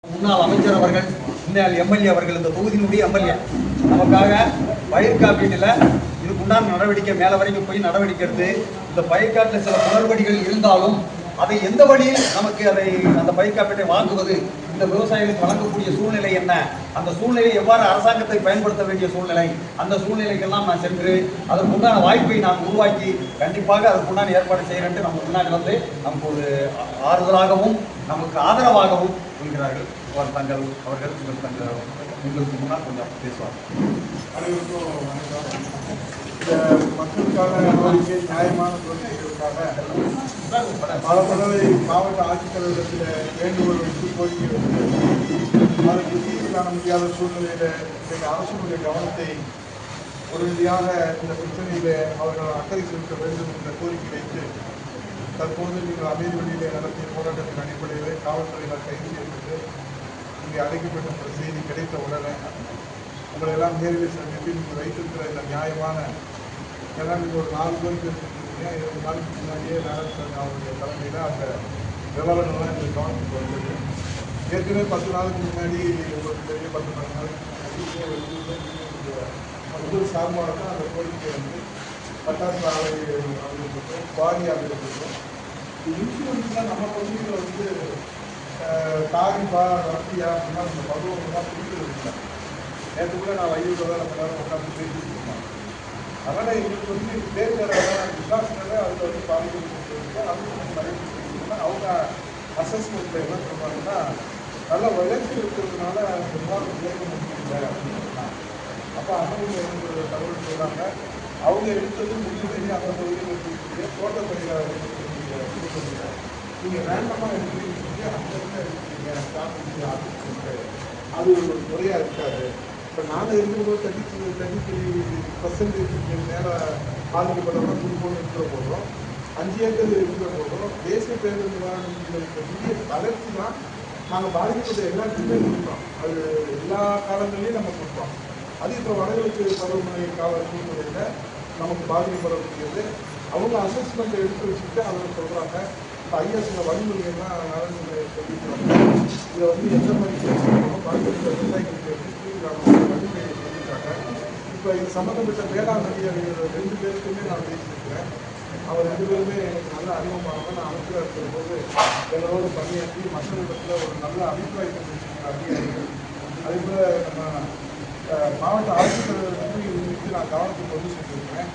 முன்னாள் அமைச்சர் அவர்கள், முன்னாள் எம்எல்ஏ அவர்கள், இந்த தொகுதியினுடைய எம்எல்ஏ நமக்காக பயிர் காப்பீட்டில் இதுக்குண்டான நடவடிக்கை மேலே வரைக்கும் போய் நடவடிக்கை எடுத்து இந்த பயிர் காப்பீட்டில் சில குளறுபடிகள் இருந்தாலும் அதை எந்த வழியில் நமக்கு அந்த பயிர் காப்பீட்டை வாங்குவது, இந்த விவசாயிகளுக்கு வழங்கக்கூடிய சூழ்நிலை என்ன, அந்த சூழ்நிலை எவ்வாறு அரசாங்கத்தை பயன்படுத்த வேண்டிய சூழ்நிலை, அந்த சூழ்நிலைக்கெல்லாம் நான் சென்று அதற்குண்டான வாய்ப்பை நான் உருவாக்கி கண்டிப்பாக அதற்குண்டான ஏற்பாடு செய்கிறேன். நம்ம முன்னாடி வந்து நமக்கு ஒரு ஆறுதலாகவும் நமக்கு ஆதரவாகவும் இருக்கிறார்கள். அவர்கள் உங்களுக்கு முன்னால் கொஞ்சம் பேசுவார்கள். அனைவருக்கும் வணக்கம். இந்த மக்களுக்கான கோரிக்கை, நியாயமான கோரிக்கைகளுக்காக பல தடவை மாவட்ட ஆட்சித்தலைவரிடத்தில் வேண்டுகோள் வைத்து கோரிக்கை வைத்து அதற்கு தீர்வு காண முடியாத சூழ்நிலையில் எங்கள் அரசுடைய கவனத்தை உடனடியாக இந்த பிரச்சனையில் அவர்கள் அக்கறை செலுத்த வேண்டும் என்ற கோரிக்கை வைத்து தற்போது நீங்கள் அமைதி வழியில் நடத்திய போராட்டத்தின் அடிப்படையில் காவல்துறையினர் கைது செய்யப்பட்டு இங்கே அழைக்கப்பட்ட செய்தி கிடைத்த உடனே உங்களை எல்லாம் நேரில் சந்தித்து நீங்கள் வைத்திருக்கிற இந்த நியாயமான எல்லாம் நீங்கள் ஒரு 4 கோரிக்கை வச்சுருக்கீங்க. 2 நாளுக்கு முன்னாடியே நாராயணசாமி அவருடைய தலைமையில் அந்த விவரங்கள்லாம் எங்களுக்கு கவனத்துக்கு வந்தது. ஏற்கனவே 10 நாளுக்கு முன்னாடி உங்களுக்கு பெரிய 10 நாளுக்கு முதல் சார்பாக தான் அந்த கோரிக்கை வந்து பட்டாசு ஆலை அமைந்திருக்கும், குவாரி அமைந்திருக்கும். இன்சூரன்ஸ் தான் நம்ம பகுதியில் வந்து தாரிப்பா ரத்தியா அப்படின்னா இந்த பருவங்கள்லாம் பிடிக்கிறது இல்லை. நேற்று கூட நான் வயதில் தான் நம்ம நேரம் உட்காந்து பேசிட்டு இருக்கோம். அதனால் எங்களுக்கு வந்து தேர்தல் விசாசனை அதில் வந்து பாதிக்கப்பட்டு அது அவங்க அசஸ்மெண்ட்டில் என்ன சொல்கிறாங்கன்னா நல்ல வளர்ச்சி இருக்கிறதுனால அந்த விவாதம் விளைய முடியல அப்படின்னு சொன்னாங்க. அப்போ அவங்க எனக்கு தகவல் சொல்கிறாங்க, அவங்க எடுத்தது முடிவு அந்த பகுதியில் இருக்கக்கூடிய தோட்டப்பயிராக இருக்கக்கூடிய நீங்கள் ரேண்டமாக எடுத்துக்கிட்டு அங்கே எடுத்துக்கிங்க அது ஒரு முறையாக இருக்காது. இப்போ நாங்கள் இருக்கும்போது 33% மேலே பாதிக்கப்பட்டவங்க குடும்பம் இருக்கிற போதும் 5 ஏக்கர் இருக்கிற போதும் தேசிய பேரிடர் நிவாரண வளர்ச்சி தான் நாங்கள் பாதிக்கப்பட்ட எல்லாத்துக்குமே கொடுத்தோம். அது எல்லா காலங்கள்லையும் நம்ம கொடுத்தோம். அது இப்போ வடகிழக்கு பருவமழை கால சூழ்நிலையில் நமக்கு பாதிக்கப்படக்கூடியது. அவங்க அசஸ்மெண்ட்டை எடுத்து வச்சுட்டு அவங்க சொல்கிறாங்க. இப்போ ஐஎஸ்ல வழிமுறைகள்லாம் நலன்களை சொல்லியிருக்காங்க. இதை வந்து எந்த மாதிரி பேசணும் பாதிக்கப்பட்ட விவசாயிகளுக்கு வழிமுறையை சொல்லியிருக்காங்க. இப்போ இது சம்மந்தப்பட்ட வேளாண் அதிகாரிகள் 2 பேருக்குமே நான் பேசியிருக்கிறேன். அவர் 2 பேருமே எனக்கு நல்ல அறிமுகமாக நான் அமைச்சராக இருக்கிற போது எங்களோடு பணியாற்றி மக்களிடத்தில் ஒரு நல்ல அபிப்பிராயத்தை பேசியிருக்கிற அதிகாரிகள். அதே போல் நம்ம மாவட்ட ஆட்சித்தலைவர்களுக்கு இது குறித்து நான் கவனத்துக்கு கொண்டு சென்றிருக்கிறேன்.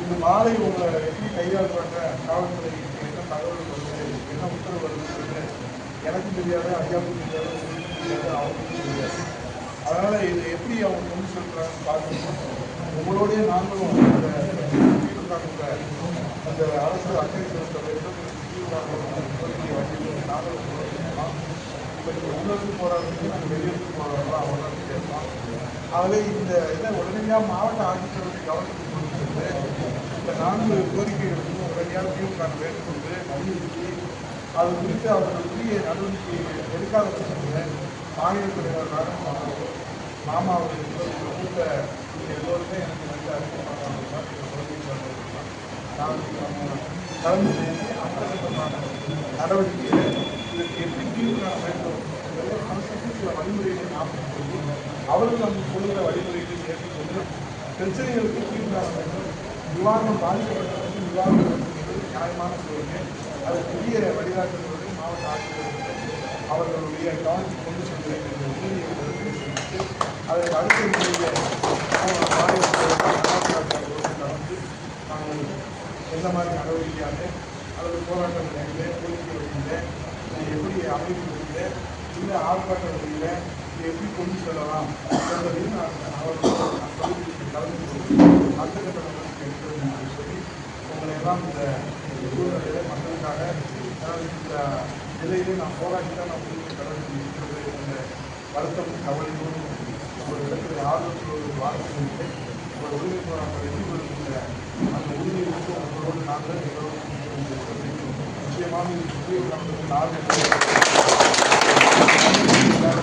இந்த மாலை உங்களை எப்படி கையாளுறாங்க, காவல்துறை என்ன தகவல் வருது, என்ன உத்தரவு வருதுன்றது எனக்கும் தெரியாது, ஐயாவுக்கும் தெரியாது, தெரியாது, அவங்களுக்கும் தெரியாது. அதனால் இது எப்படி அவங்க கொண்டு செல்கிறாங்கன்னு பார்க்கணும். உங்களோடைய நாங்களும் அந்த அந்த அரசு அக்கறை செலுத்த வேண்டும் கோரிக்கை வகையில் நாங்களும் போராடலாம். இப்போ நீங்கள் உள்ளூருக்கு போராடுறதுக்கு நாங்கள் வெளியூருக்கு போராடலாம், அவங்க பேசலாம். ஆகவே இந்த இதை உடனடியாக மாவட்ட ஆட்சித்தலைவரை கவனத்துக்கு கொண்டு சென்று இந்த 4 கோரிக்கைகளுக்கும் உடனடியாக தீர்வு காண வேண்டும் என்று வலியுறுத்தி அது குறித்து அவர்கள் உரிய நடவடிக்கை எடுக்காத பட்சத்தில் மாநில தலைவர் மாமா அவர்கள் கூட்ட எல்லோருமே எனக்கு வந்து அறிமுகமாக கலந்து பேசி அடுத்தகட்டமான நடவடிக்கைகளை இதற்கு எப்படி தீர்வு காண வேண்டும் என்பதை சில வழிமுறைகளை நாம் சொல்லி அவர்கள் நமக்கு சொல்கிற வழிமுறைகளை ஏற்றுக்கொண்டு பிரச்சனைகளுக்கு தீர்வு காண வேண்டும். நிவாரணம் பாதிக்கப்பட்டவர்களுக்கு நிவாரணம் என்பது நியாயமான கோரிக்கை. அது புதிய வழிகாட்டுதல்களை மாவட்ட ஆட்சியர்கள் அவர்களுடைய கவனத்தை கொண்டு செல்ல வேண்டிய உறுதியை தெரிவித்து அதற்கு அடுத்த முறையில் நடந்து நாங்கள் எந்த மாதிரி நடவடிக்கையாக அல்லது போராட்ட நிலையில் கோரிக்கை வழியில் எப்படி அமைப்பு வழியில் இந்த ஆர்ப்பாட்ட வழியில் எப்படி கொண்டு செல்லலாம் என்பதையும் அவர்கள் கலந்து அடுத்த கட்ட நடவடிக்கை எடுக்கிறது என்று சொல்லி உங்களை எல்லாம் இந்த சூழ்நிலையில் மக்களுக்காக இந்த நிலையிலே நான் போராடி தான் நான் புரிந்து கடவுள் இருக்கிறது என்ற வருத்தம் கவலையோடு ஒரு இடத்துல ஆர்வத்தோடு வாழ்க்கை ஒரு உரிமை போராட்டம் வெற்றி பெறுகின்ற அந்த உரிமையை வந்து உங்களோடு நாங்கள் எங்களோடு நிச்சயமாக இது புதிய 4